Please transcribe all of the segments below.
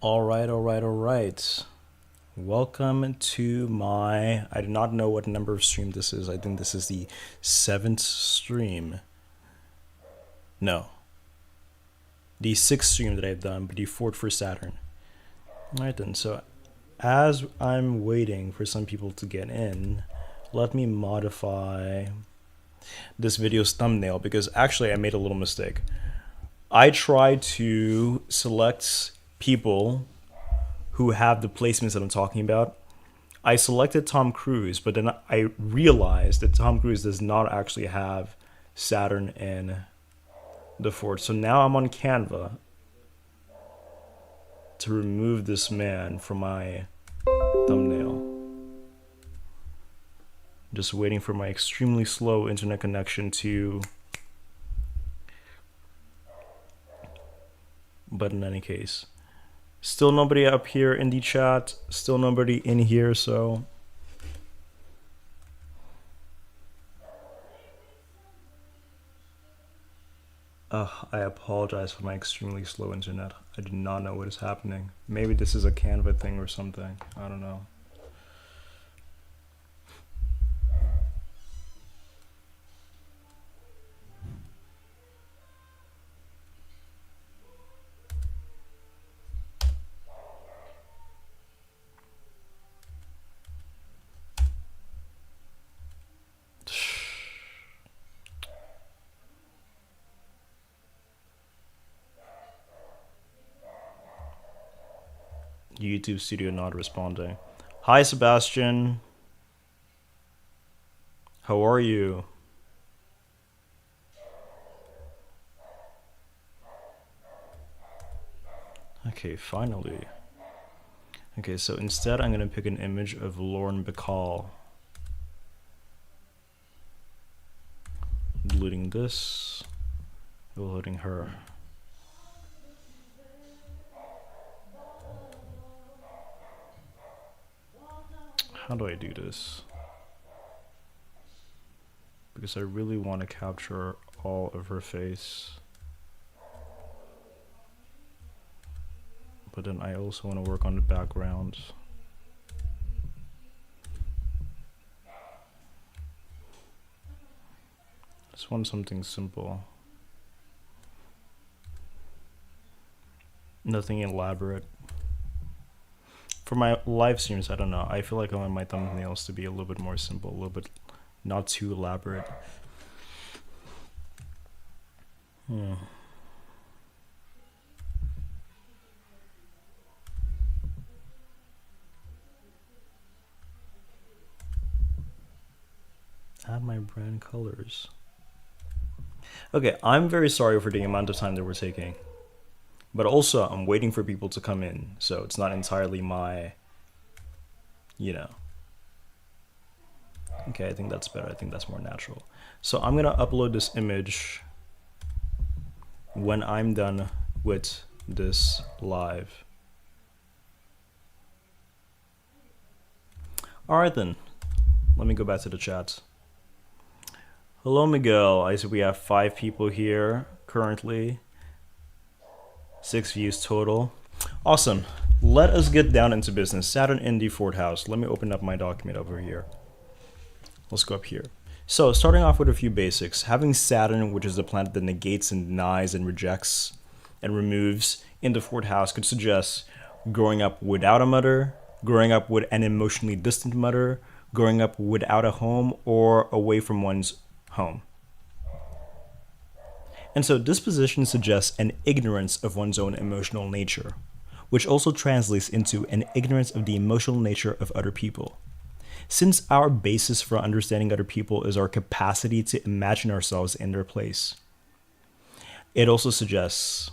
All right, all right, all right. Welcome to my. I do not know what number of stream this is. I think this is the seventh stream. No, the sixth stream that I've done, but the fourth for Saturn. All right, then. So, as I'm waiting for some people to get in, let me modify this video's thumbnail because actually I made a little mistake. I tried to select people who have the placements that I'm talking about. I selected Tom Cruise, but then I realized that Tom Cruise does not actually have Saturn in the fort. So now I'm on Canva to remove this man from my thumbnail. Just waiting for my extremely slow internet connection to. But in any case, still nobody up here in the chat, still nobody in here, so I apologize for my extremely slow internet. I do not know what is happening. Maybe this is a Canva thing or something. I don't know. YouTube Studio not responding. Hi, Sebastian. How are you? Okay, finally. Okay, so instead I'm gonna pick an image of Lauren Bacall. Deleting this, loading her. How do I do this? Because I really want to capture all of her face. But then I also want to work on the background. Just want something simple. Nothing elaborate. For my live streams, I don't know. I feel like I want my thumbnails to be a little bit more simple, a little bit not too elaborate. Add my brand colors. Okay, I'm very sorry for the amount of time that we're taking. But also, I'm waiting for people to come in, so it's not entirely my, Okay, I think that's better. I think that's more natural. So I'm gonna upload this image when I'm done with this live. All right then, let me go back to the chat. Hello, Miguel. I see we have 5 people here currently. 6 views total. Awesome. Let us get down into business. Saturn in the fourth house. Let me open up my document over here. Let's go up here. So starting off with a few basics. Having Saturn, which is the planet that negates and denies and rejects and removes in the fourth house, could suggest growing up without a mother, growing up with an emotionally distant mother, growing up without a home, or away from one's home. And so this position suggests an ignorance of one's own emotional nature, which also translates into an ignorance of the emotional nature of other people. Since our basis for understanding other people is our capacity to imagine ourselves in their place, it also suggests,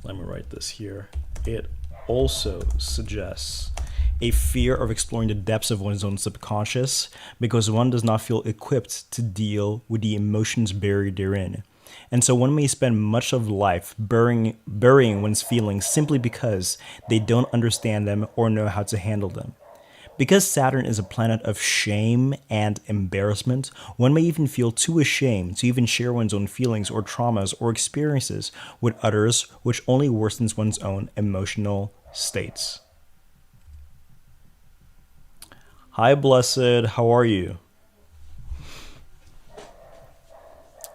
let me write this here, it also suggests a fear of exploring the depths of one's own subconscious because one does not feel equipped to deal with the emotions buried therein. And so one may spend much of life burying one's feelings simply because they don't understand them or know how to handle them. Because Saturn is a planet of shame and embarrassment, one may even feel too ashamed to even share one's own feelings or traumas or experiences with others, which only worsens one's own emotional states. Hi, Blessed. How are you?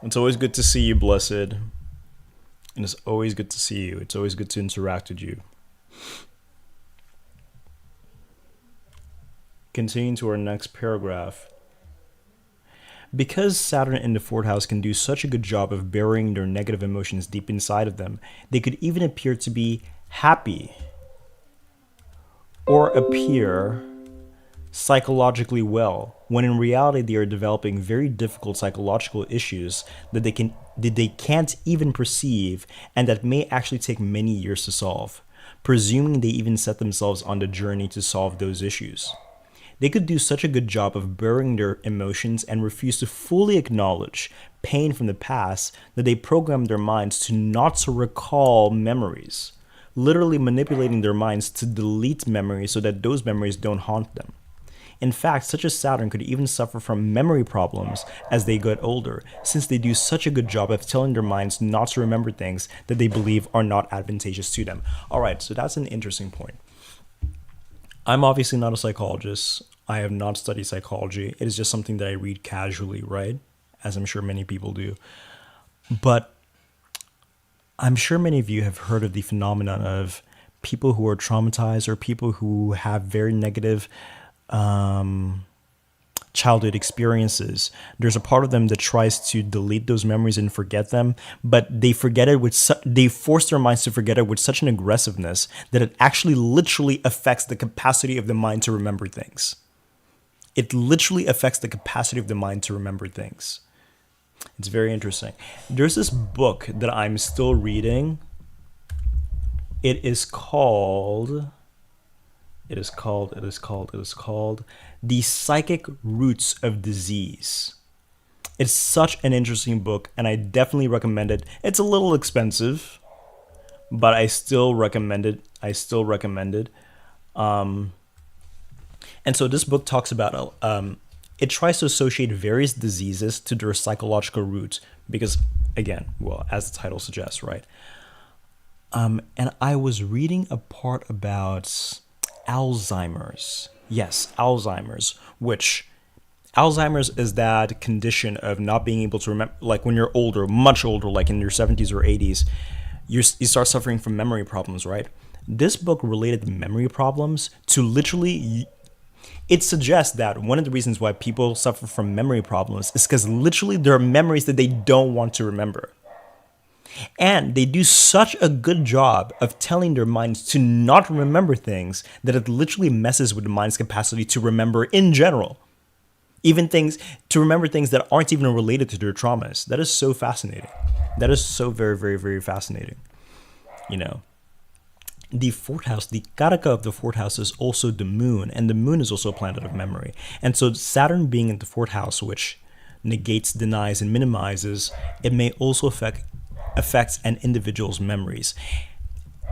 It's always good to see you, Blessed. And it's always good to see you. It's always good to interact with you. Continuing to our next paragraph. Because Saturn in the fourth house can do such a good job of burying their negative emotions deep inside of them, they could even appear to be happy or appear psychologically well, when in reality they are developing very difficult psychological issues that they can't even perceive and that may actually take many years to solve, presuming they even set themselves on the journey to solve those issues. They could do such a good job of burying their emotions and refuse to fully acknowledge pain from the past that they program their minds to not to recall memories, literally manipulating their minds to delete memories so that those memories don't haunt them. In fact, such a Saturn could even suffer from memory problems as they get older, since they do such a good job of telling their minds not to remember things that they believe are not advantageous to them. All right, so that's an interesting point. I'm obviously not a psychologist. I have not studied psychology. It is just something that I read casually, right? As I'm sure many people do. But I'm sure many of you have heard of the phenomenon of people who are traumatized or people who have very negative childhood experiences. There's a part of them that tries to delete those memories and forget them, but they forget it they force their minds to forget it with such an aggressiveness that it actually literally affects the capacity of the mind to remember things. It literally affects the capacity of the mind to remember things. It's very interesting. There's this book that I'm still reading. It is called The Psychic Roots of Disease. It's such an interesting book, and I definitely recommend it. It's a little expensive, but I still recommend it. And so this book talks about, it tries to associate various diseases to their psychological roots because, again, well, as the title suggests, right? And I was reading a part about Alzheimer's. Yes, Alzheimer's, which Alzheimer's is that condition of not being able to remember, like when you're older, much older, like in your 70s or 80s, you start suffering from memory problems, right? This book related memory problems to literally, it suggests that one of the reasons why people suffer from memory problems is because literally there are memories that they don't want to remember. And they do such a good job of telling their minds to not remember things that it literally messes with the mind's capacity to remember in general. Even things, to remember things that aren't even related to their traumas. That is so fascinating. That is so very, very, very fascinating. You know, the fourth house, the karaka of the fourth house is also the moon, and the moon is also a planet of memory. And so Saturn being in the fourth house, which negates, denies, and minimizes, it may also affects an individual's memories.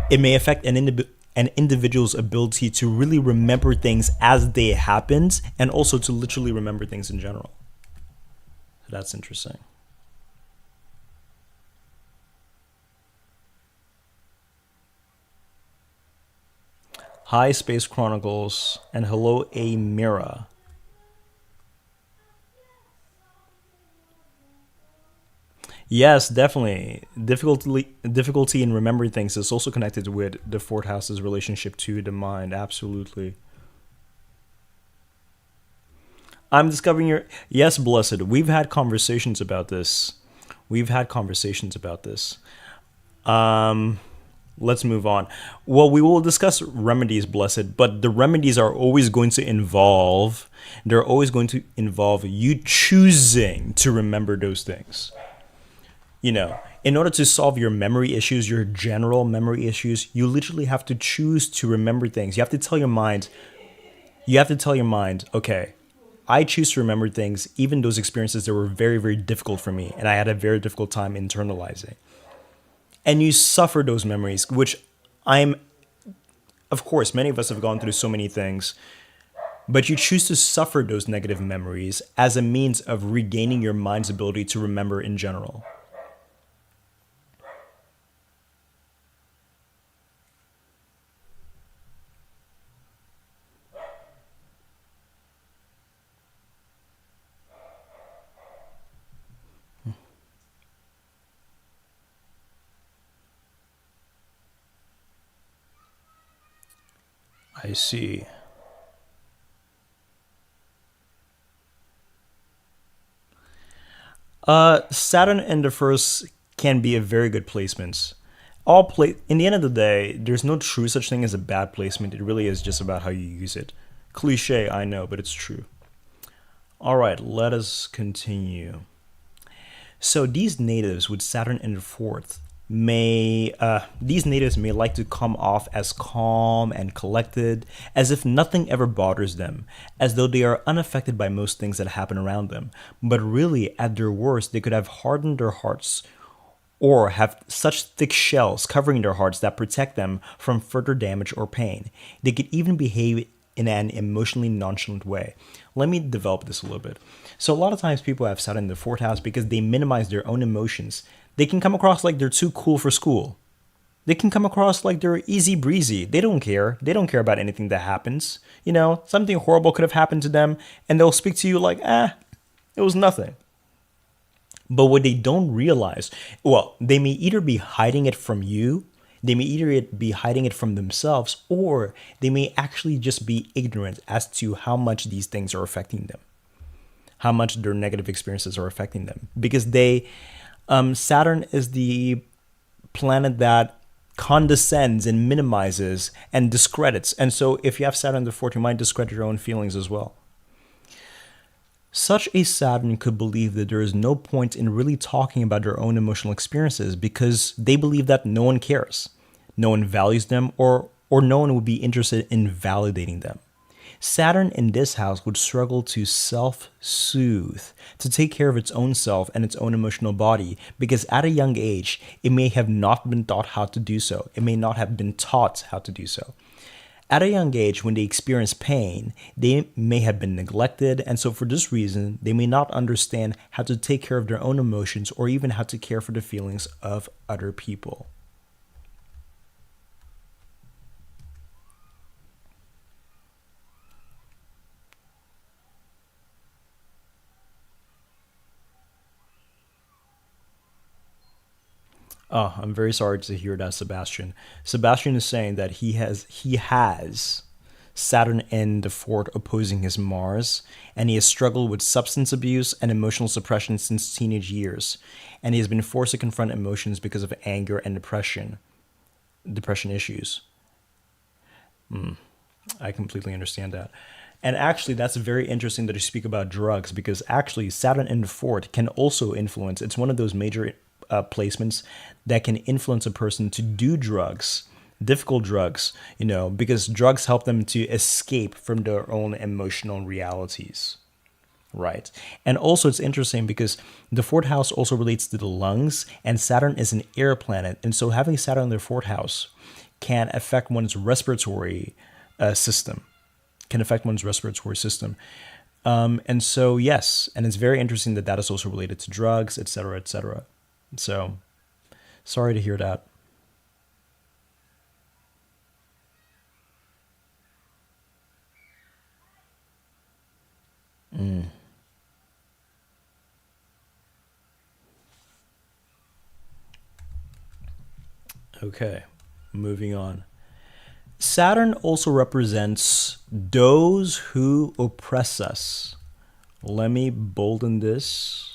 It may affect an individual's ability to really remember things as they happened and also to literally remember things in general. So that's interesting. Hi, Space Chronicles, and hello, Amira. Yes, definitely. Difficulty in remembering things is also connected with the fourth house's relationship to the mind. Absolutely. I'm discovering your. Yes, Blessed. We've had conversations about this. We've had conversations about this. Um, let's move on. Well, we will discuss remedies, Blessed, but the remedies are always going to involve. They're always going to involve you choosing to remember those things. You know, in order to solve your memory issues, your general memory issues, you literally have to choose to remember things. You have to tell your mind, okay, I choose to remember things, even those experiences that were very, very difficult for me, and I had a very difficult time internalizing. And you suffer those memories, which of course, many of us have gone through so many things. but you choose to suffer those negative memories as a means of regaining your mind's ability to remember in general. I see. Saturn in the first can be a very good placement. In the end of the day, there's no true such thing as a bad placement. It really is just about how you use it. Cliche, I know, but it's true. All right, let us continue. So these natives with Saturn in the fourth these natives may like to come off as calm and collected, as if nothing ever bothers them, as though they are unaffected by most things that happen around them. But really, at their worst, they could have hardened their hearts or have such thick shells covering their hearts that protect them from further damage or pain. They could even behave in an emotionally nonchalant way. Let me develop this a little bit. So a lot of times people have Saturn in the fourth house because they minimize their own emotions. They can come across like they're too cool for school. They can come across like they're easy breezy. They don't care. They don't care about anything that happens. Something horrible could have happened to them, and they'll speak to you like, it was nothing. But what they don't realize, well, they may either be hiding it from you, they may either be hiding it from themselves, or they may actually just be ignorant as to how much these things are affecting them, how much their negative experiences are affecting them. Because Saturn is the planet that condescends and minimizes and discredits. And so if you have Saturn in the fourth, you might discredit your own feelings as well. Such a Saturn could believe that there is no point in really talking about their own emotional experiences because they believe that no one cares, no one values them, or no one would be interested in validating them. Saturn in this house would struggle to self-soothe, to take care of its own self and its own emotional body, because at a young age, it may have not been taught how to do so. It may not have been taught how to do so. At a young age, when they experience pain, they may have been neglected, and so for this reason, they may not understand how to take care of their own emotions or even how to care for the feelings of other people. Oh, I'm very sorry to hear that, Sebastian. Sebastian is saying that he has Saturn in the fourth opposing his Mars, and he has struggled with substance abuse and emotional suppression since teenage years, and he has been forced to confront emotions because of anger and depression issues. I completely understand that. And actually, that's very interesting that you speak about drugs because actually, Saturn in the fourth can also influence. It's one of those major placements that can influence a person to do drugs, difficult drugs, because drugs help them to escape from their own emotional realities. Right. And also, it's interesting because the fourth house also relates to the lungs, and Saturn is an air planet. And so, having Saturn in the fourth house can affect one's respiratory system, and so, yes, and it's very interesting that that is also related to drugs, etc., etc. So, sorry to hear that. Okay, moving on. Saturn also represents those who oppress us. Let me bolden this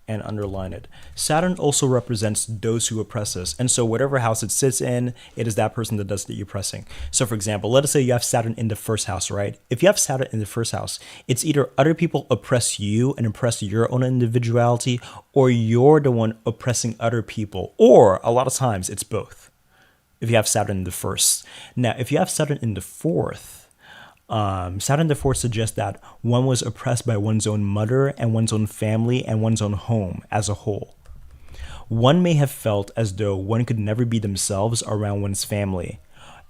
and underline it. Saturn also represents those who oppress us. And so whatever house it sits in, it is that person that does the oppressing. So for example, let us say you have Saturn in the first house, right? If you have Saturn in the first house, it's either other people oppress you and oppress your own individuality, or you're the one oppressing other people. Or a lot of times it's both. If you have Saturn in the first. Now, if you have Saturn in the fourth, Saturn in the fourth suggests that one was oppressed by one's own mother and one's own family and one's own home as a whole. One may have felt as though one could never be themselves around one's family,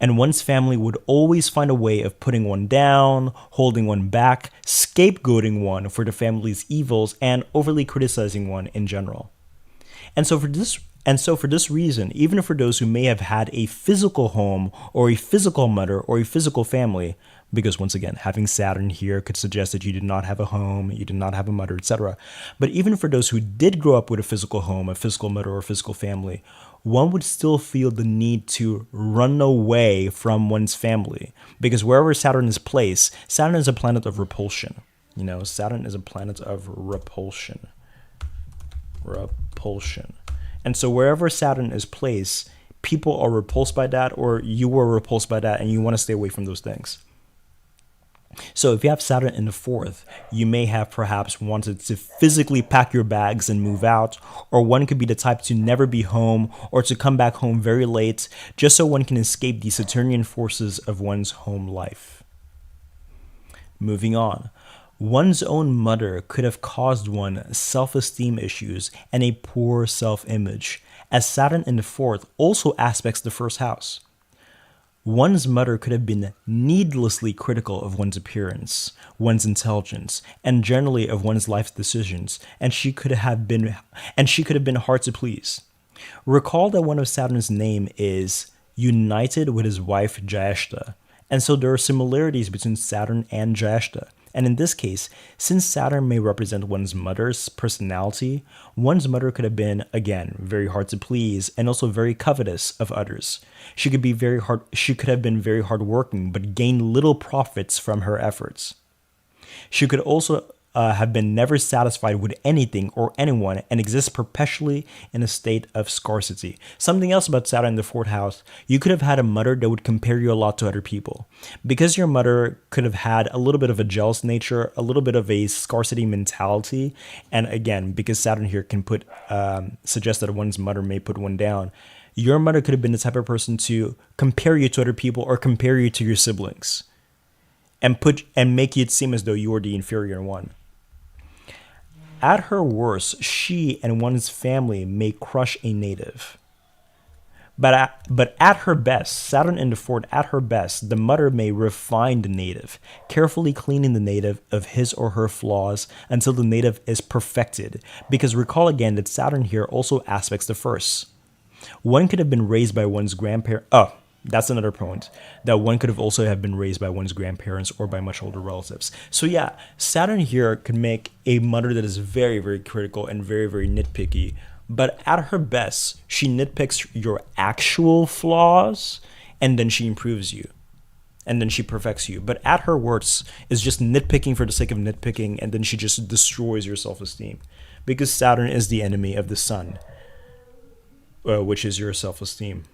And one's family would always find a way of putting one down, holding one back, scapegoating one for the family's evils, and overly criticizing one in general. And so for this reason, even for those who may have had a physical home or a physical mother or a physical family, because once again, having Saturn here could suggest that you did not have a home, you did not have a mother, etc. But even for those who did grow up with a physical home, a physical mother, or a physical family, one would still feel the need to run away from one's family. Because wherever Saturn is placed, Saturn is a planet of repulsion. Saturn is a planet of repulsion. Repulsion. And so wherever Saturn is placed, people are repulsed by that, or you were repulsed by that, and you want to stay away from those things. So if you have Saturn in the fourth, you may have perhaps wanted to physically pack your bags and move out, or one could be the type to never be home or to come back home very late, just so one can escape the Saturnian forces of one's home life. Moving on. One's own mother could have caused one self-esteem issues and a poor self-image, as Saturn in the fourth also aspects the first house. One's mother could have been needlessly critical of one's appearance, one's intelligence, and generally of one's life decisions, and she could have been hard to please. Recall that one of Saturn's name is united with his wife Jyeshta, and so there are similarities between Saturn and Jyeshta. And in this case, since Saturn may represent one's mother's personality, one's mother could have been, again, very hard to please and also very covetous of others. She could have been very hardworking, but gained little profits from her efforts. She could also have been never satisfied with anything or anyone and exist perpetually in a state of scarcity. Something else about Saturn in the fourth house, you could have had a mother that would compare you a lot to other people. Because your mother could have had a little bit of a jealous nature, a little bit of a scarcity mentality, and again, because Saturn here can suggest that one's mother may put one down, your mother could have been the type of person to compare you to other people or compare you to your siblings and make it seem as though you are the inferior one. At her worst, she and one's family may crush a native. But at her best, Saturn in the fourth, at her best, the mother may refine the native, carefully cleaning the native of his or her flaws until the native is perfected. Because recall again that Saturn here also aspects the first. One could have been raised by one's grandparents. Oh, that's another point. That one could have also have been raised by one's grandparents or by much older relatives. So yeah, Saturn here could make a mother that is very, very critical and very, very nitpicky. But at her best, she nitpicks your actual flaws and then she improves you. And then she perfects you. But at her worst is just nitpicking for the sake of nitpicking, and then she just destroys your self-esteem. Because Saturn is the enemy of the sun, which is your self-esteem.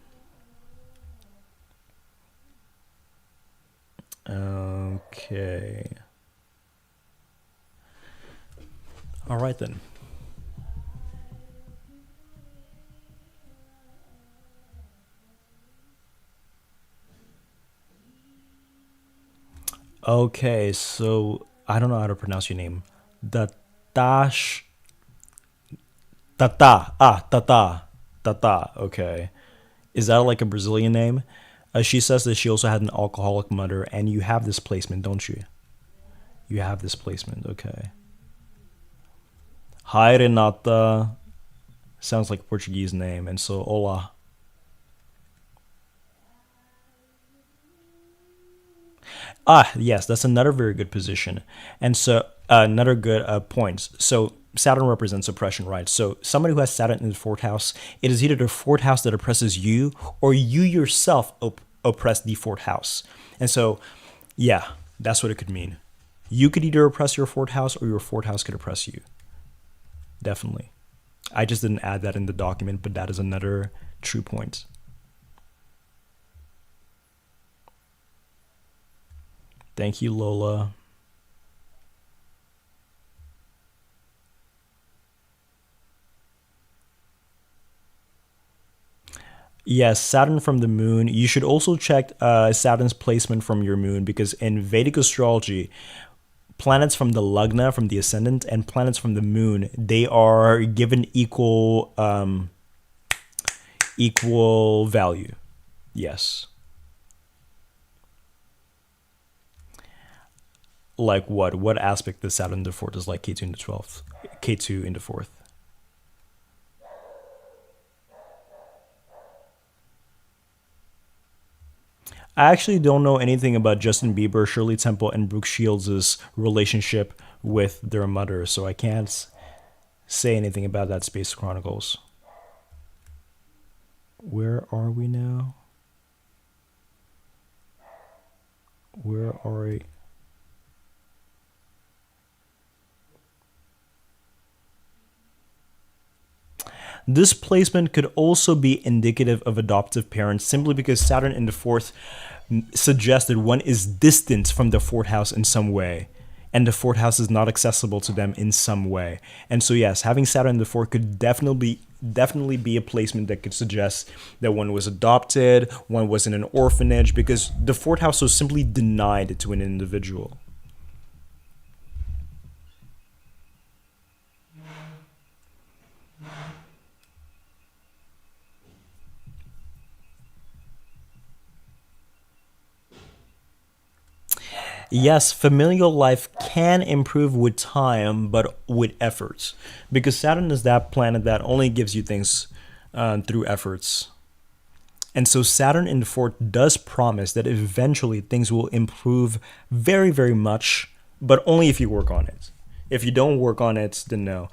Okay. All right then. Okay, so I don't know how to pronounce your name. Datash Tata. Okay. Is that like a Brazilian name? She says that she also had an alcoholic mother, and you have this placement, don't you? You have this placement, okay. Hi, Renata. Sounds like a Portuguese name, and so hola. Ah, yes, that's another very good position. And so, another good point. So, Saturn represents oppression, right? So, somebody who has Saturn in the fourth house, it is either the fourth house that oppresses you, or you yourself oppress the fourth house. And so, yeah, that's what it could mean. You could either oppress your fourth house, or your fourth house could oppress you. Definitely. I just didn't add that in the document, but that is another true point. Thank you, Lola. Yes, Saturn from the moon. You should also check Saturn's placement from your moon, because in Vedic astrology, planets from the Lagna, from the ascendant, and planets from the moon, they are given equal value. Yes. Like what? What aspect of Saturn in the fourth is like K2 in the 12th? K2 in the fourth. I actually don't know anything about Justin Bieber, Shirley Temple, and Brooke Shields' relationship with their mother, so I can't say anything about that Space Chronicles. Where are we now? Where are we? This placement could also be indicative of adoptive parents simply because Saturn in the fourth suggests that one is distant from the fourth house in some way, and the fourth house is not accessible to them in some way. And so, yes, having Saturn in the fourth could definitely be a placement that could suggest that one was adopted, one was in an orphanage, because the fourth house was simply denied to an individual. Yes, familial life can improve with time, but with efforts. Because Saturn is that planet that only gives you things through efforts. And so Saturn in the fourth does promise that eventually things will improve very, very much, but only if you work on it. If you don't work on it, then no.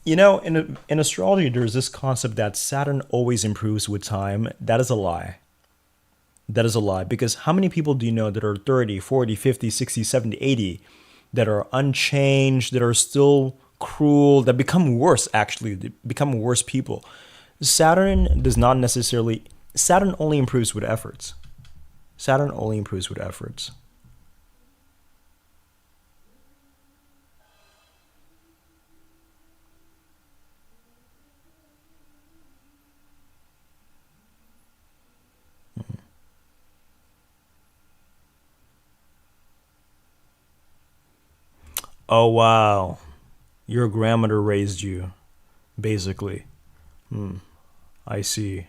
You know, in astrology, there's this concept that Saturn always improves with time. That is a lie. That is a lie, because how many people do you know that are 30, 40, 50, 60, 70, 80 that are unchanged, that are still cruel, that become worse, actually, they become worse people? Saturn does not necessarily, Saturn only improves with efforts. Saturn only improves with efforts. Oh, wow. Your grandmother raised you, basically. Hmm, I see.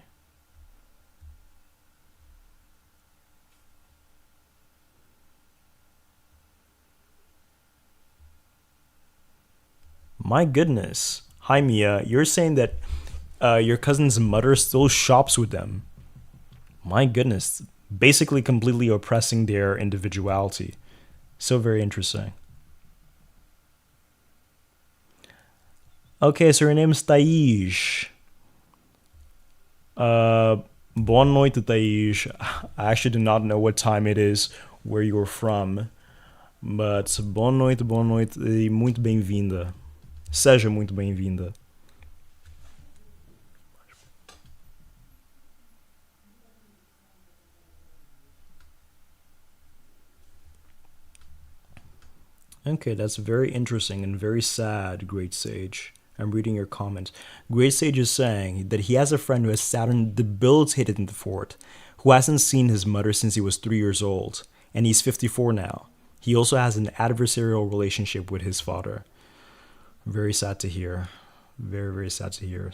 My goodness. Hi, Mia. You're saying that your cousin's mother still shops with them. My goodness. Basically, completely oppressing their individuality. So very interesting. Okay, so her name is Thaís. Uh, Boa noite, Thaís. I actually do not know what time it is where you're from, but boa noite e muito bem-vinda. Seja muito bem-vinda. Okay, that's very interesting and very sad, Great Sage. I'm reading your comment. Great Sage is saying that he has a friend who has Saturn debilitated in the fort, who hasn't seen his mother since he was 3 years old, and he's 54 now. He also has an adversarial relationship with his father. Very sad to hear. Very, very sad to hear.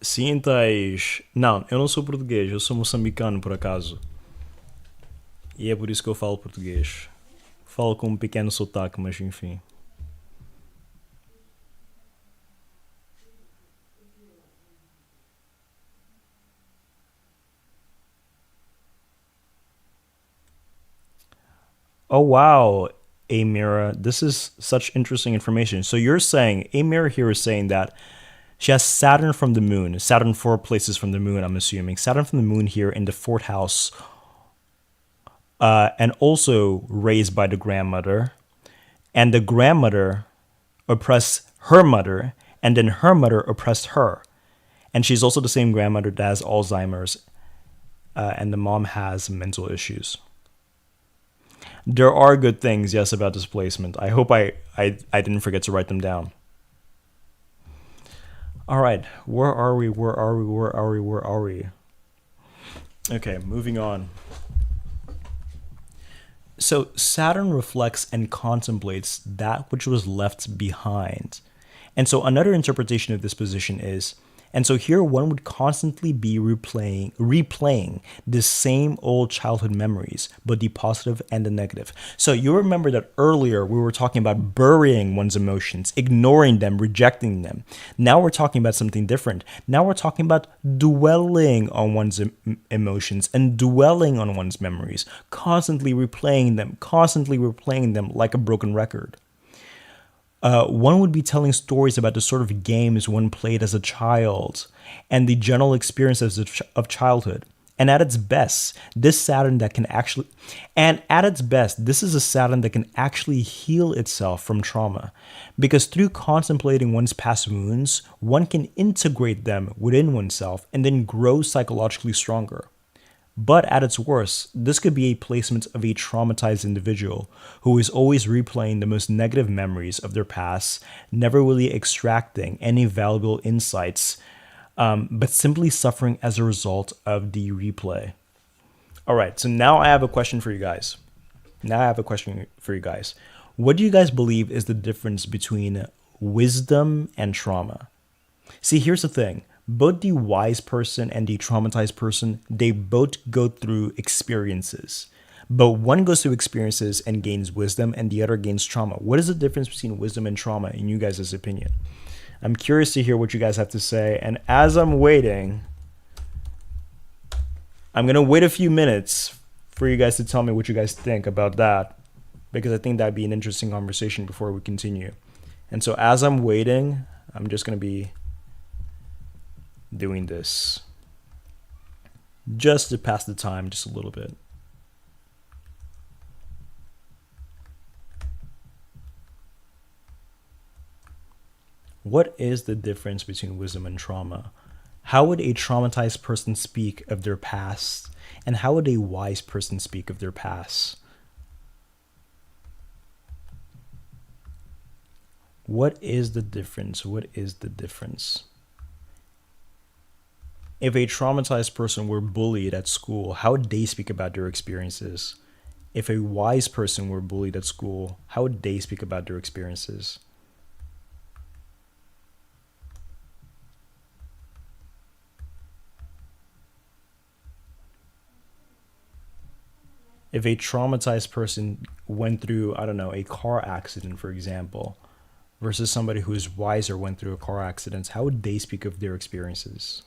Sim, Thaís. Não, eu não sou português, eu sou moçambicano, por acaso. E é por isso que eu falo português. Falo com um pequeno sotaque, mas enfim. Oh, wow, Amira. This is such interesting information. So you're saying, Amira here is saying that she has Saturn from the moon, Saturn four places from the moon, I'm assuming. Saturn from the moon here in the fourth house, and also raised by the grandmother. And the grandmother oppressed her mother, and then her mother oppressed her. And she's also the same grandmother that has Alzheimer's, and the mom has mental issues. There are good things, yes, about this placement. I hope I didn't forget to write them down. All right, where are we? Where are we? Where are we? Where are we? Okay, moving on. So Saturn reflects and contemplates that which was left behind. And so another interpretation of this position is, and so here one would constantly be replaying the same old childhood memories, but the positive and the negative. So you remember that earlier we were talking about burying one's emotions, ignoring them, rejecting them. Now we're talking about something different. Now we're talking about dwelling on one's emotions and dwelling on one's memories, constantly replaying them like a broken record. One would be telling stories about the sort of games one played as a child and the general experiences of childhood. And at its best, this is a Saturn that can actually heal itself from trauma. Because through contemplating one's past wounds, one can integrate them within oneself and then grow psychologically stronger. But at its worst, this could be a placement of a traumatized individual who is always replaying the most negative memories of their past, never really extracting any valuable insights, but simply suffering as a result of the replay. All right, so now I have a question for you guys. What do you guys believe is the difference between wisdom and trauma? See, here's the thing. Both the wise person and the traumatized person, they both go through experiences. But one goes through experiences and gains wisdom, and the other gains trauma. What is the difference between wisdom and trauma, in you guys' opinion? I'm curious to hear what you guys have to say. And as I'm waiting, I'm going to wait a few minutes for you guys to tell me what you guys think about that, because I think that'd be an interesting conversation before we continue. And so as I'm waiting, I'm just going to be doing this just to pass the time just a little bit. What is the difference between wisdom and trauma? How would a traumatized person speak of their past, and how would a wise person speak of their past? What is the difference? What is the difference? If a traumatized person were bullied at school, how would they speak about their experiences? If a wise person were bullied at school, how would they speak about their experiences? If a traumatized person went through, I don't know, a car accident, for example, versus somebody who is wiser went through a car accident, how would they speak of their experiences?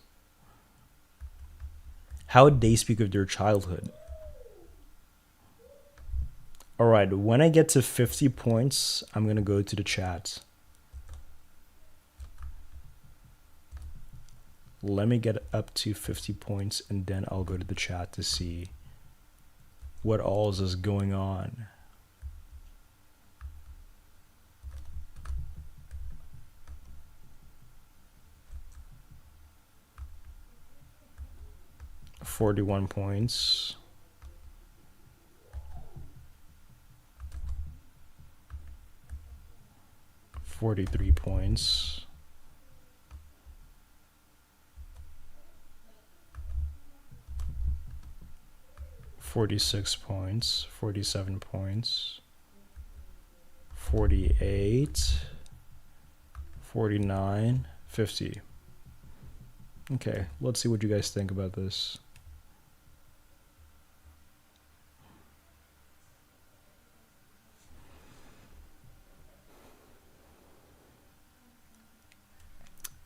How would they speak of their childhood? All right, when I get to 50 points, I'm going to go to the chat. Let me get up to 50 points, and then I'll go to the chat to see what all is going on. $41 points. $43 points. $46 points. 47 points. 48. 49. 50. Okay, let's see what you guys think about this.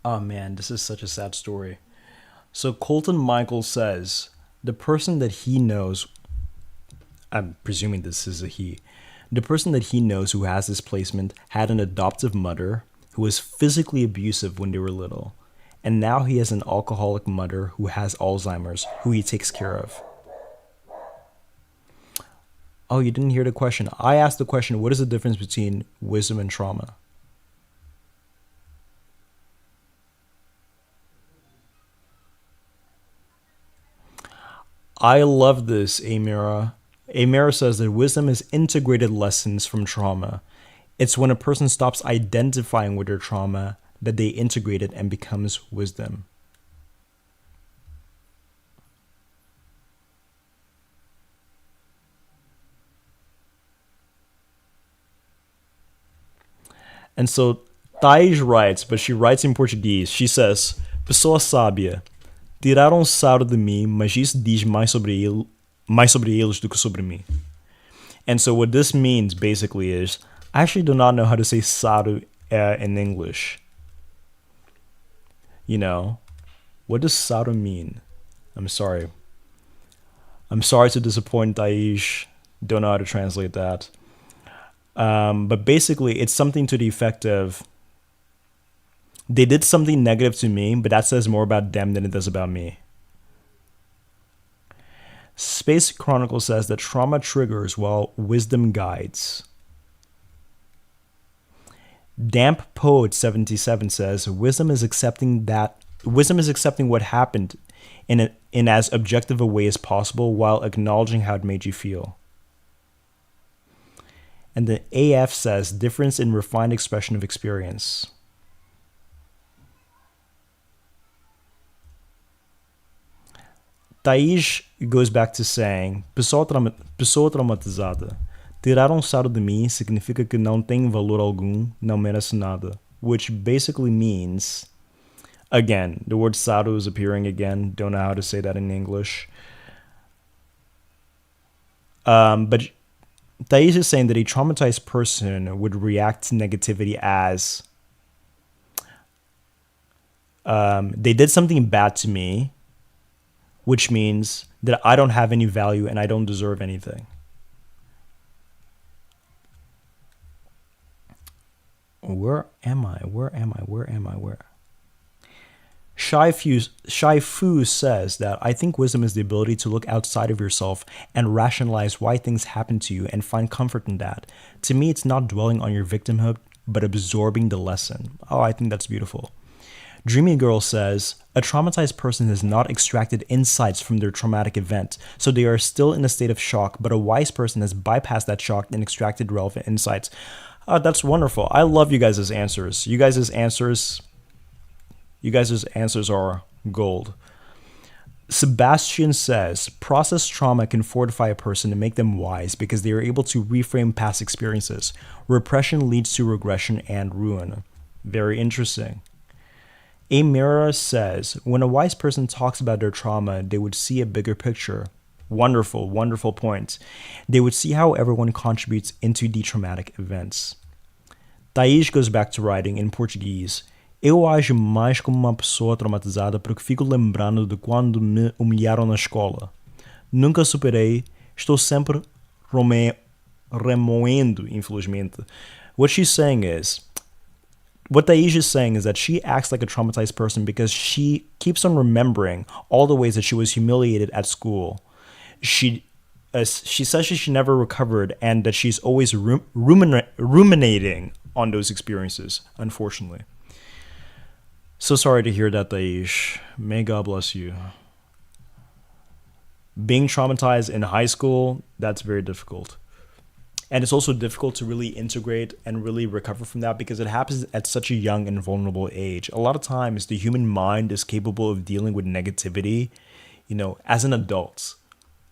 Oh man, this is such a sad story. So Colton Michael says, the person that he knows, I'm presuming this is a he, the person that he knows who has this placement had an adoptive mother who was physically abusive when they were little. And now he has an alcoholic mother who has Alzheimer's, who he takes care of. Oh, you didn't hear the question. I asked the question, what is the difference between wisdom and trauma? I love this, Amira. Amira says that wisdom is integrated lessons from trauma. It's when a person stops identifying with their trauma that they integrate it and becomes wisdom. And so Thais writes, but she writes in Portuguese. She says, Pessoa sábia, tiraram sarro de mim, mas isso diz mais sobre eles do que sobre mim. And so what this means basically is, I actually do not know how to say sarro in English. You know, what does sarro mean? I'm sorry. I'm sorry to disappoint Thais. Don't know how to translate that. But basically, it's something to the effect of, they did something negative to me, but that says more about them than it does about me. Space Chronicle says that trauma triggers while wisdom guides. Damp Poet 77 says wisdom is accepting what happened in as objective a way as possible while acknowledging how it made you feel. And the AF says difference in refined expression of experience. Thais goes back to saying, pessoa traumatizada. Tiraram sarro de mim significa que não tem valor algum, não merece nada. Which basically means, again, the word sarro is appearing again. Don't know how to say that in English. But Thais is saying that a traumatized person would react to negativity as, they did something bad to me, which means that I don't have any value and I don't deserve anything. Where am I? Shy Fu says that I think wisdom is the ability to look outside of yourself and rationalize why things happen to you and find comfort in that. To me, it's not dwelling on your victimhood, but absorbing the lesson. Oh, I think that's beautiful. Dreamy Girl says, a traumatized person has not extracted insights from their traumatic event, so they are still in a state of shock, but a wise person has bypassed that shock and extracted relevant insights. That's wonderful. I love you guys' answers. You guys' answers are gold. Sebastian says, process trauma can fortify a person and make them wise because they are able to reframe past experiences. Repression leads to regression and ruin. Very interesting. Amira says, when a wise person talks about their trauma, they would see a bigger picture. Wonderful, wonderful point. They would see how everyone contributes into the traumatic events. Thais goes back to writing in Portuguese. Eu ajo mais como uma pessoa traumatizada porque fico lembrando de quando me humilharam na escola. Nunca superei, estou sempre remoendo, infelizmente. What Thais is saying is that she acts like a traumatized person because she keeps on remembering all the ways that she was humiliated at school. She says she never recovered and that she's always ruminating on those experiences, unfortunately. So sorry to hear that, Thais. May God bless you. Being traumatized in high school, that's very difficult. And it's also difficult to really integrate and really recover from that because it happens at such a young and vulnerable age. A lot of times, the human mind is capable of dealing with negativity, as an adult.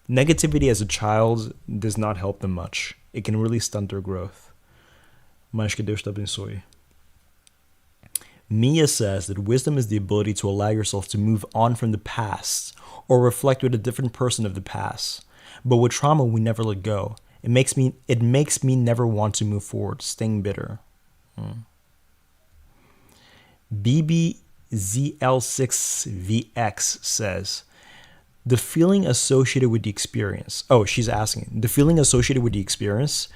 Negativity as a child does not help them much. It can really stunt their growth. Mas que Deus te abençoe. Mia says that wisdom is the ability to allow yourself to move on from the past or reflect with a different person of the past. But with trauma, we never let go. It makes me never want to move forward, staying bitter. BBZL6VX says, the feeling associated with the experience. Oh, she's asking, the feeling associated with the experience.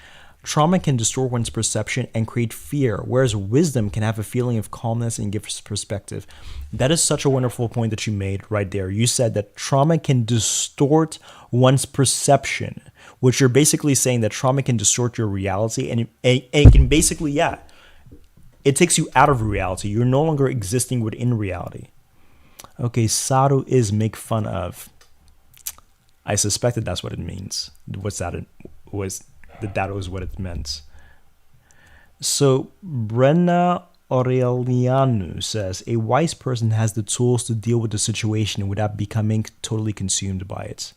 Trauma can distort one's perception and create fear, whereas wisdom can have a feeling of calmness and give perspective. That is such a wonderful point that you made right there. You said that trauma can distort one's perception, which you're basically saying that trauma can distort your reality and it can basically, it takes you out of reality. You're no longer existing within reality. Okay, Saru is make fun of. I suspected that's what it means. What's that? It was that was what it meant. So Brenna Aurelianu says a wise person has the tools to deal with the situation without becoming totally consumed by it.